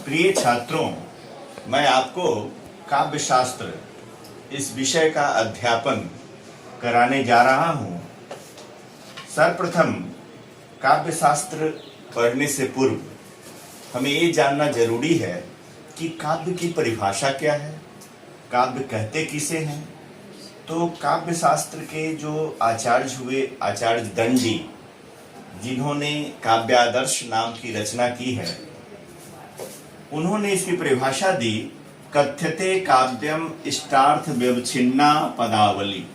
प्रिय छात्रों, मैं आपको काव्य शास्त्र इस विषय का अध्यापन कराने जा रहा हूँ। सर्वप्रथम काव्य शास्त्र पढ़ने से पूर्व हमें ये जानना जरूरी है कि काव्य की परिभाषा क्या है, काव्य कहते किसे हैं। तो काव्य शास्त्र के जो आचार्य हुए, आचार्य दंडी, जिन्होंने काव्यादर्श नाम की रचना की है, उन्होंने इसकी परिभाषा दी, कथ्यते काव्यम इष्टार्थ व्यवच्छिन्ना पदावली।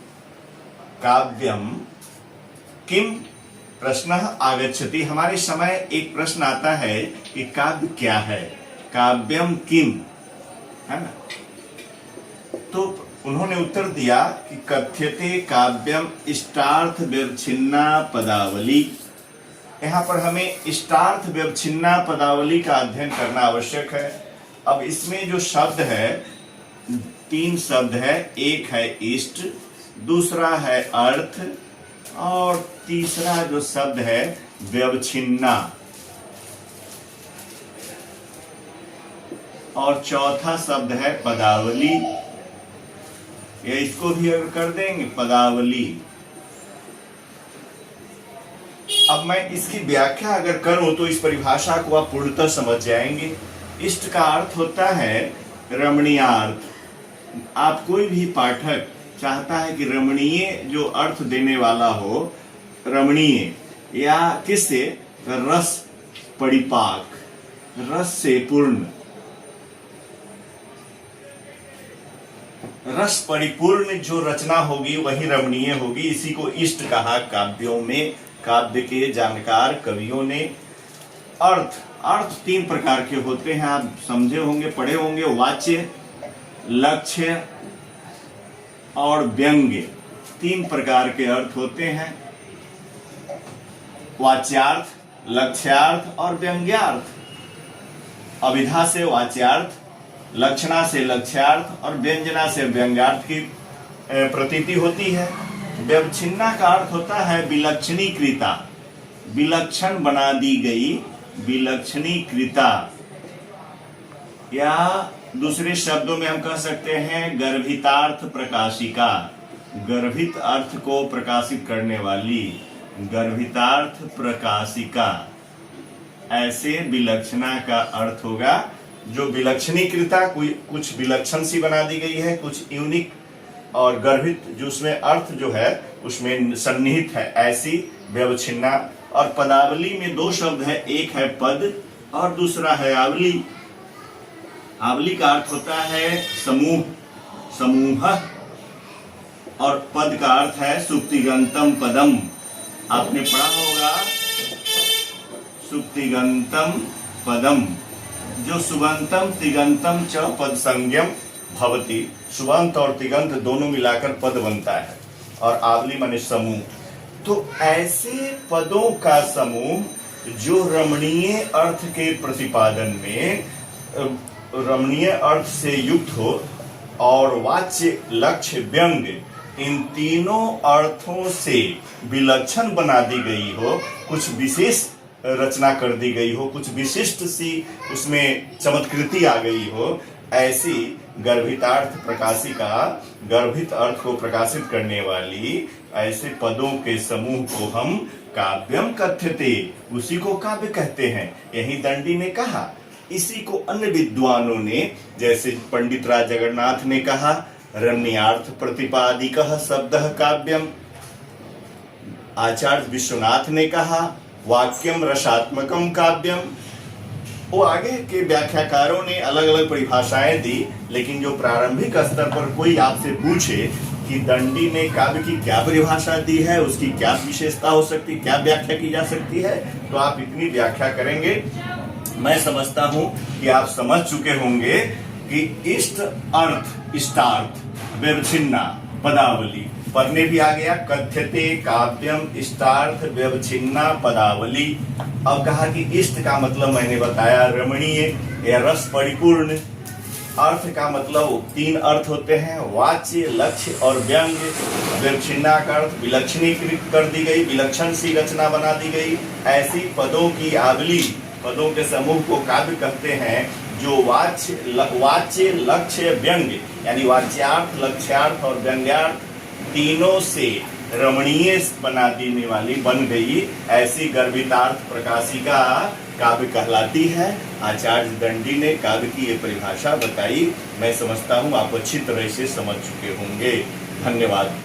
काव्यम किम प्रश्न आगच्छति। हमारे समय एक प्रश्न आता है कि काव्य क्या है, काव्यम किम, है ना। तो उन्होंने उत्तर दिया कि कथ्यते काव्यम इष्टार्थ व्यवच्छिन्ना पदावली। यहाँ पर हमें इष्टार्थ व्यवच्छिन्ना पदावली का अध्ययन करना आवश्यक है। अब इसमें जो शब्द है, तीन शब्द है, एक है इष्ट, दूसरा है अर्थ और तीसरा जो शब्द है व्यवच्छिन्ना, और चौथा शब्द है पदावली। ये इसको भी अगर कर देंगे पदावली। अब मैं इसकी व्याख्या अगर करूं तो इस परिभाषा को आप पूर्णतः समझ जाएंगे। इष्ट का अर्थ होता है रमणीयार्थ। आप कोई भी पाठक चाहता है कि रमणीय जो अर्थ देने वाला हो, रमणीय या किससे, रस परिपाक, रस से पूर्ण, रस परिपूर्ण जो रचना होगी वही रमणीय होगी। इसी को इष्ट कहा काव्यों में, काव्य के जानकार कवियों ने। अर्थ तीन प्रकार के होते हैं, आप समझे होंगे, पढ़े होंगे। वाच्य, लक्ष्य और व्यंग्य, तीन प्रकार के अर्थ होते हैं। वाच्यार्थ, लक्ष्यार्थ और व्यंग्यार्थ। अभिधा से वाच्यार्थ, लक्षणा से लक्ष्यार्थ और व्यंजना से व्यंग्यार्थ की प्रतीति होती है। व्यवच्छिन्ना का अर्थ होता है विलक्षणीकृता, विलक्षण बना दी गई, विलक्षणीकृता, या दूसरे शब्दों में हम कह सकते हैं गर्भितार्थ प्रकाशिका, गर्भित अर्थ को प्रकाशित करने वाली, गर्भितार्थ प्रकाशिका। ऐसे विलक्षणा का अर्थ होगा जो विलक्षणीकृता, कुछ विलक्षण सी बना दी गई है, कुछ यूनिक, और गर्भित जो उसमें अर्थ जो है उसमें सन्निहित है, ऐसी व्यवच्छिन्ना। और पदावली में दो शब्द है, एक है पद और दूसरा है आवली। आवली का अर्थ होता है समूह, समूह, और पद का अर्थ है सुप्तिगंतम पदम। आपने पढ़ा होगा सुप्तिगंतम पदम, जो सुबंतम तिगंतम च पद संज्ञम भवति। सुबंत और तिगंत दोनों मिलाकर पद बनता है, और आवली माने समूह। तो ऐसे पदों का समूह जो रमणीय अर्थ के प्रतिपादन में रमणीय अर्थ से युक्त हो, और वाच्य, लक्ष्य, व्यंग, इन तीनों अर्थों से विलक्षण बना दी गई हो, कुछ विशेष रचना कर दी गई हो, कुछ विशिष्ट सी उसमें चमत्कृति आ गई हो, ऐसी गर्भितार्थ प्रकाशिका, गर्भित अर्थ को प्रकाशित करने वाली ऐसे पदों के समूह को हम काव्यम कथ्यते, उसी को काव्य कहते हैं। यही दंडी ने कहा। इसी को अन्य विद्वानों ने, जैसे पंडित राज जगन्नाथ ने कहा, रमणीयार्थ प्रतिपादिकः शब्दः काव्यम। आचार्य विश्वनाथ ने कहा वाक्यम रसात्मकम काव्यम। वो आगे के व्याख्याकारों ने अलग अलग परिभाषाएं दी, लेकिन जो प्रारंभिक स्तर पर कोई आपसे पूछे कि दंडी ने काव्य की क्या परिभाषा दी है, उसकी क्या विशेषता हो सकती, क्या व्याख्या की जा सकती है, तो आप इतनी व्याख्या करेंगे। मैं समझता हूं कि आप समझ चुके होंगे कि इष्ट अर्थ, इष्टार्थ, व्यवच्छिन्ना, पदावली, पढ़ने भी आ गया, कथ्यते काव्यम इष्टार्थ व्यवच्छिन्ना पदावली। अब कहा कि इष्ट का मतलब मैंने बताया रमणीय या रस परिपूर्ण। अर्थ का मतलब तीन अर्थ होते हैं, वाच्य, लक्ष्य और व्यंग। व्यवच्छिन्ना का अर्थ विलक्षणीकृत कर दी गई, विलक्षण सी रचना बना दी गई। ऐसी पदों की आवली, पदों के समूह को काव्य कहते हैं। जो वाच्य लक्ष्य व्यंग यानी वाच्यार्थ, लक्ष्यार्थ और व्यंग्यार्थ तीनों से रमणीय बना देने वाली बन गई, ऐसी गर्भितार्थ प्रकाशिका काव्य कहलाती है। आचार्य दंडी ने काव्य की ये परिभाषा बताई। मैं समझता हूँ आप अच्छी तरह से समझ चुके होंगे। धन्यवाद।